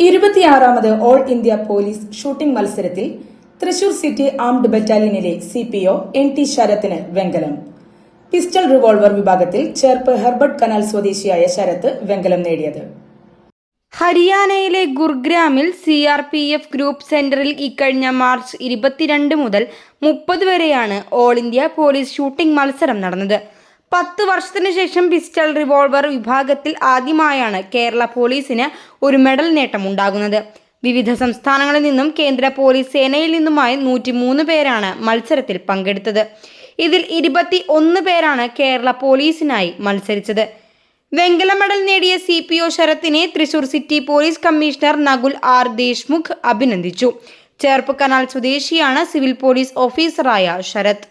26ാമത് all India police shooting മത്സരത്തിൽ Thrissur city armed ബറ്റാലിയനിലെ CPO NT ശരത്തിന് വെങ്കലം. പിസ്റ്റൾ റിവോൾവർ വിഭാഗത്തിൽ ചേർപ്പ് ഹെർബർട്ട് കനാൽ സ്വദേശിയായ ശരത്ത് വെങ്കലം നേടിയത്. ഹരിയാനയിലെ ഗുർഗ്രാമിൽ CRPF ഗ്രൂപ്പ് സെന്ററിൽ ഇക്കഴിഞ്ഞ മാർച്ച് 22 മുതൽ 30 വരെയാണ് ഓൾ ഇന്ത്യ പോലീസ് ഷൂട്ടിംഗ് മത്സരം നടന്നത്. 10 വർഷത്തിനു ശേഷം പിസ്റ്റൾ റിവോൾവർ വിഭാഗത്തിൽ ആദ്യമായാണ് കേരള പോലീസിന് ഒരു മെഡൽ നേട്ടമുണ്ടാകുന്നത്. വിവിധ സംസ്ഥാനങ്ങളിൽ നിന്നും കേന്ദ്ര പോലീസ് സേനയിൽ നിന്നുമായി 103 പേരാണ് മത്സരത്തിൽ പങ്കെടുത്തത്. ഇതിൽ 21 പേരാണ് കേരള പോലീസിനായി മത്സരിച്ചത്. വെങ്കല മെഡൽ നേടിയ CPO ശരത്തിനെ Thrissur city police commissioner Nakul R Deshmukh അഭിനന്ദിച്ചു. ചേർപ്പ് കനാൽ സ്വദേശിയാണ് സിവിൽ പോലീസ് ഓഫീസറായ ശരത്.